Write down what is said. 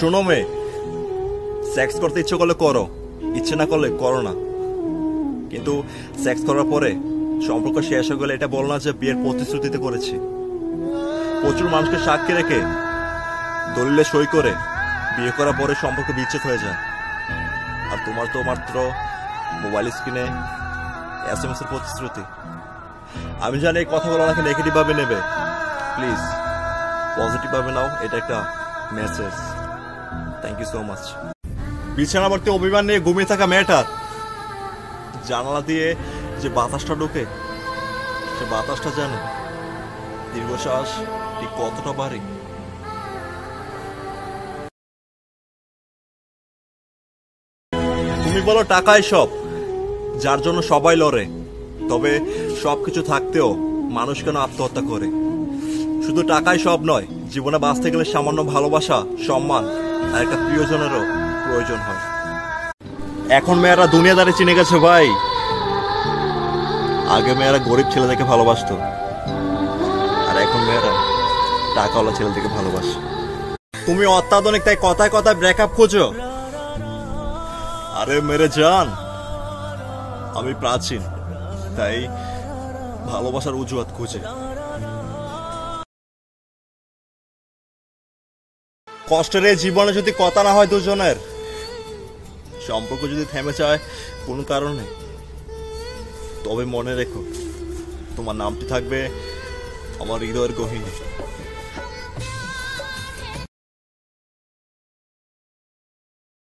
শোনো মেয়ে, সেক্স করতে ইচ্ছে করলে করো, ইচ্ছে না করলে করো না। কিন্তু সেক্স করার পরে সম্পর্ক শেষ হয়ে গেলে এটা বল না যে বিয়ের প্রতিশ্রুতিতে করেছি। প্রচুর মানুষকে সাক্ষী রেখে দলিলে সই করে বিয়ে করার পরে সম্পর্ক বিচ্ছেদ হয়ে যায়। আর তোমার তো মাত্র মোবাইল স্ক্রিনে SMS এর প্রতিশ্রুতি। আমি জানি এই কথাগুলো অনেকে নেগেটিভ ভাবে নেবে, প্লিজ পজিটিভ ভাবে নাও, এটা একটা message. Thank you so much. বিছানাবর্তী অভিমান নিয়ে ঘুমিয়ে থাকা মেয়েটার জানালা দিয়ে যে বাতাসটা ঢোকে, সে বাতাসটা জানে দীর্ঘশ্বাস ঠিক কতটা ভারী। তুমি বলো টাকাই সব, যার জন্য সবাই লড়ে। তবে সবকিছু থাকতেও মানুষ কেন আত্মহত্যা করে? শুধু টাকাই সব নয়, জীবনে বাঁচতে গেলে সামান্য ভালোবাসা, সম্মান আর একটা প্রিয়জনেরও প্রয়োজন হয়। এখন মেয়েরা দুনিয়াদারি চিনে গেছে ভাই। আগে মেয়েরা গরিব ছেলেদেরকে ভালোবাসতো, আর এখন মেয়েরা টাকাওয়ালা ছেলেদেরকে ভালোবাসে। তুমি অত্যাধুনিক তাই কথায় কথায় ব্রেকআপ খোঁজো। আরে মেরে জান, আমি প্রাচীন তাই ভালোবাসার অজুহাত খুঁজে। কষ্টের এই জীবনে যদি কথা না হয় দুজনের, সম্পর্ক যদি থেমে যায় কোনো কারণে, তবে মনে রেখো তোমার নামটি থাকবে আমার হৃদয়ের গহীনে।